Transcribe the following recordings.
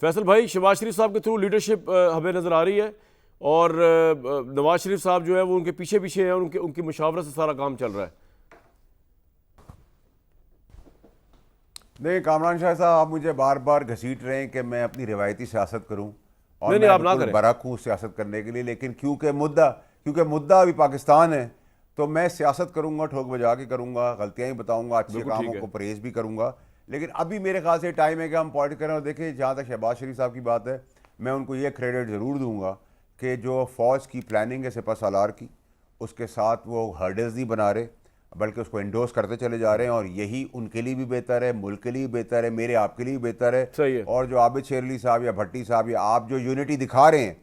फैसल भाई, शहबाज शरीफ साहब के थ्रू लीडरशिप हमें नज़र आ रही है और नवाज शरीफ साहब जो है वो उनके पीछे पीछे हैं, उनकी मुशावरत से सारा काम चल रहा है। नहीं, कामरान शाह साहब, आप मुझे बार बार घसीट रहे हैं कि मैं अपनी रिवायती सियासत करूं और नहीं, मैं आप ना करें। बराक हूं सियासत करने के लिए, लेकिन क्योंकि मुद्दा अभी पाकिस्तान है तो मैं सियासत करूंगा, ठोक बजा के करूंगा, गलतियां ही बताऊंगा, अच्छे कामों को परहेज भी करूंगा। लेकिन अभी मेरे ख्याल से टाइम है कि हम पॉइंट करें। और देखिए, जहाँ तक शहबाज शरीफ साहब की बात है, मैं उनको ये क्रेडिट ज़रूर दूंगा कि जो फ़ौज की प्लानिंग है सिपह सालार की, उसके साथ वो हर्डल्स नहीं बना रहे बल्कि उसको एंडोर्स करते चले जा रहे हैं, और यही उनके लिए भी बेहतर है, मुल्क के लिए भी बेहतर है, मेरे आपके लिए भी बेहतर है। सही है। और जो आबिद शेरली साहब या भट्टी साहब या आप जो यूनिटी दिखा रहे हैं,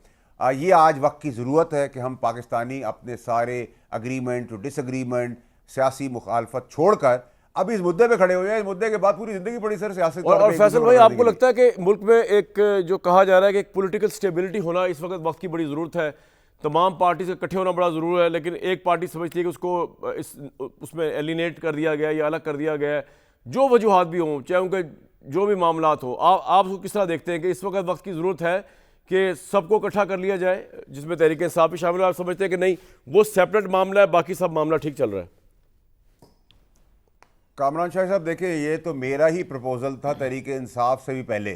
ये आज वक्त की ज़रूरत है कि हम पाकिस्तानी अपने सारे अग्रीमेंट टू डिसएग्रीमेंट, सियासी मुखालफत छोड़कर अब इस मुद्दे पे खड़े हो जाए। इस मुद्दे के बाद पूरी जिंदगी पड़ी सर सियासत। और फैसल भाई, आपको लगता है कि मुल्क में एक जो कहा जा रहा है कि एक पॉलिटिकल स्टेबिलिटी होना इस वक्त की बड़ी ज़रूरत है, तमाम पार्टी से इकट्ठे होना बड़ा ज़रूरी है, लेकिन एक पार्टी समझती है कि उसको उसमें एलिनेट कर दिया गया या अलग कर दिया गया है, जो वजूहात भी हों, चाहे उनके जो भी मामलात हो, आप उसको किस तरह देखते हैं कि इस वक्त की ज़रूरत है कि सबको इकट्ठा कर लिया जाए, जिसमें तहरीक इंसाफ भी शामिल है? आप समझते हैं कि नहीं, वो सेपरेट मामला है, बाकी सब मामला ठीक चल रहा है? कामरान शाह साहब, देखिए, ये तो मेरा ही प्रपोजल था तहरीक इंसाफ से भी पहले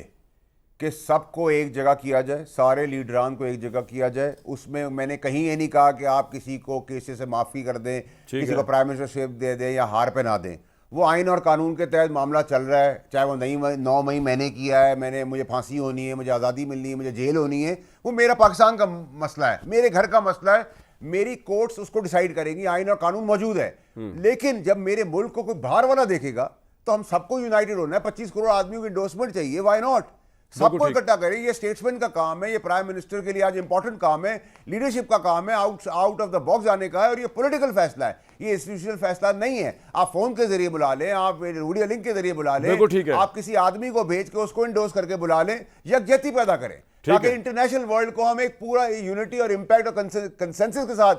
कि सबको एक जगह किया जाए, सारे लीडरान को एक जगह किया जाए। उसमें मैंने कहीं ये नहीं कहा कि आप किसी को केसेस से माफ़ी कर दें, किसी को प्राइम मिनिस्टरशिप दे दें या हार पे ना दें। वो आइन और कानून के तहत मामला चल रहा है, चाहे वो 9 मई मैंने किया है, मुझे फांसी होनी है, मुझे आज़ादी मिलनी है, मुझे जेल होनी है, वो मेरा पाकिस्तान का मसला है, मेरे घर का मसला है, मेरी कोर्ट्स उसको डिसाइड करेंगी, आइन और कानून मौजूद है। लेकिन जब मेरे मुल्क को कोई बाहर वाला देखेगा तो हम सबको यूनाइटेड होना है। 25 करोड़ आदमियों की एंडोर्समेंट चाहिए, व्हाई नॉट? सबको इकट्ठा करें। ये स्टेट्समैन का काम है, ये प्राइम मिनिस्टर के लिए आज इंपॉर्टेंट काम है, लीडरशिप का काम है, आउट ऑफ द बॉक्स आने का है, और ये पॉलिटिकल फैसला है, ये इंस्टीट्यूशनल फैसला नहीं है। आप फोन के जरिए बुला लें, आप वीडियो लिंक के जरिए बुला लें, आप किसी आदमी को भेज के उसको इंडोर्स करके बुला लें, यकजहती पैदा करें ताकि इंटरनेशनल वर्ल्ड को हम एक पूरा यूनिटी और इंपैक्ट और कंसेंसस के साथ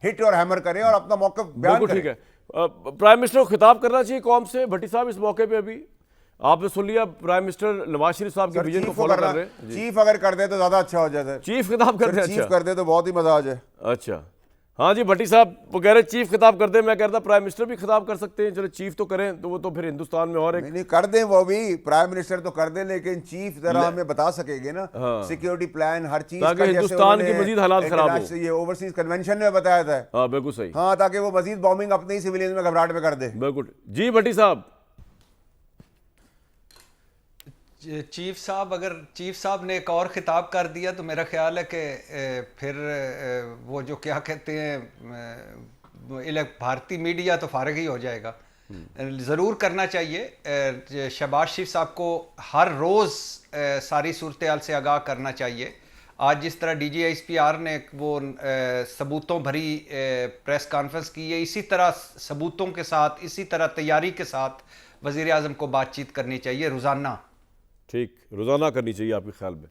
हिट और हैमर करें और अपना मौका बयान करें। ठीक है, प्राइम मिनिस्टर को खिताब करना चाहिए कौम से। भट्टी साहब, इस मौके पे अभी आपने सुन लिया, प्राइम मिनिस्टर नवाज शरीफ साहब के विजन को फॉलो कर रहे हैं। चीफ अगर कर दे तो ज्यादा अच्छा हो जाता है। चीफ खिताब कर दे, चीफ कर दे तो बहुत ही मजा आ जाए। अच्छा, हाँ जी, भट्टी साहब वो कह रहे चीफ खिताब कर दे, मैं कह रहा था प्राइम मिनिस्टर भी खिताब कर सकते हैं। चलो चीफ तो करें, तो वो तो फिर हिंदुस्तान में और एक नहीं कर दें, वो भी प्राइम मिनिस्टर तो कर दें, लेकिन चीफ जरा हमें बता सकेंगे ना सिक्योरिटी प्लान हर चीज ताकि हिंदुस्तान की मजीद हालात खराब हो। ये ओवरसीज कन्वेंशन में बताया था। हाँ बिल्कुल सही। हाँ, ताकि वो मजीद बॉम्बिंग अपने ही सिविलियन में घबराहट में कर दे। बिल्कुल जी। भट्टी साहब, चीफ साहब ने एक और खिताब कर दिया तो मेरा ख्याल है कि फिर वो जो क्या कहते हैं भारतीय मीडिया तो फारिग ही हो जाएगा। ज़रूर करना चाहिए। शहबाज शरीफ साहब को हर रोज़ सारी सूरत हाल से आगाह करना चाहिए। आज जिस तरह DGISPR ने वो सबूतों भरी प्रेस कॉन्फ्रेंस की है, इसी तरह सबूतों के साथ, इसी तरह तैयारी के साथ वज़ीर आज़म को बातचीत करनी चाहिए रोज़ाना। ठीक, रोज़ाना करनी चाहिए आपके ख्याल में?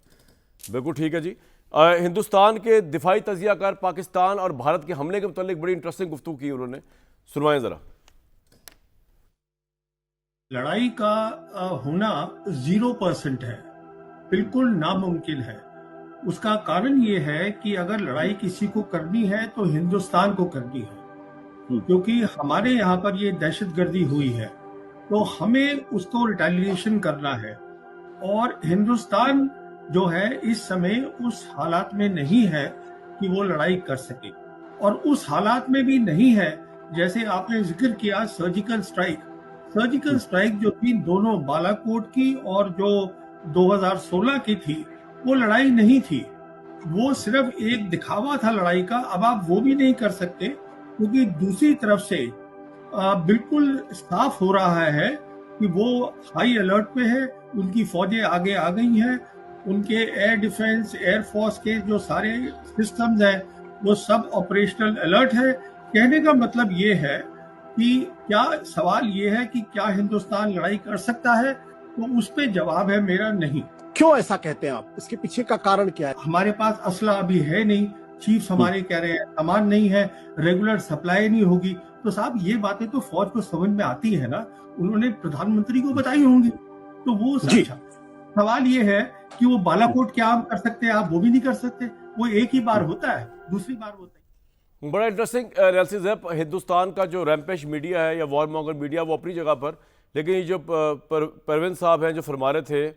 बिल्कुल ठीक है जी। हिंदुस्तान के दिफाई तजियाकार पाकिस्तान और भारत के हमले के मुतालिक बड़ी इंटरेस्टिंग गुफ्तगू की उन्होंने, सुनवाएं ज़रा। लड़ाई का होना 0% है, बिल्कुल नामुमकिन है। उसका कारण ये है कि अगर लड़ाई किसी को करनी है तो हिंदुस्तान को करनी है, क्योंकि हमारे यहाँ पर ये दहशतगर्दी हुई है तो हमें उसको रिटेलिएशन करना है। और हिंदुस्तान जो है इस समय उस हालात में नहीं है कि वो लड़ाई कर सके, और उस हालात में भी नहीं है। जैसे आपने जिक्र किया सर्जिकल स्ट्राइक जो थी दोनों बालाकोट की और जो 2016 की थी, वो लड़ाई नहीं थी, वो सिर्फ एक दिखावा था लड़ाई का। अब आप वो भी नहीं कर सकते क्योंकि दूसरी तरफ से बिल्कुल साफ हो रहा है कि वो हाई अलर्ट पे है, उनकी फौजें आगे आ गई हैं, उनके एयर डिफेंस, एयर फोर्स के जो सारे सिस्टम्स हैं वो सब ऑपरेशनल अलर्ट है। कहने का मतलब ये है कि क्या सवाल ये है कि क्या हिंदुस्तान लड़ाई कर सकता है, तो उस पे जवाब है मेरा नहीं। क्यों ऐसा कहते हैं आप? इसके पीछे का कारण क्या है? हमारे पास असला अभी है नहीं, चीफ हमारे कह रहे हैं सामान नहीं है, रेगुलर सप्लाई नहीं होगी। तो साहब ये बातें तो फौज को समझ में आती है ना, उन्होंने प्रधानमंत्री को बताई होंगी। तो वो सवाल ये है कि वो बालाकोट क्या हम कर सकते हैं, आप वो भी नहीं कर सकते। वो एक ही बार होता है, दूसरी बार होता है। बड़ा इंटरेस्टिंग एनालिसिस है हिंदुस्तान का। जो रैम्पेश मीडिया है या वॉर मॉन्गर मीडिया वो अपनी जगह पर, लेकिन ये जो परवीन साहब हैं जो फरमा रहे थे,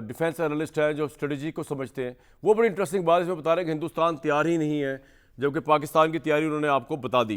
डिफेंस एनालिस्ट हैं जो स्ट्रेटजी को समझते हैं, वो बड़ी इंटरेस्टिंग बात इसमें बता रहे हैं कि हिंदुस्तान तैयार ही नहीं है, जबकि पाकिस्तान की तैयारी उन्होंने आपको बता दी।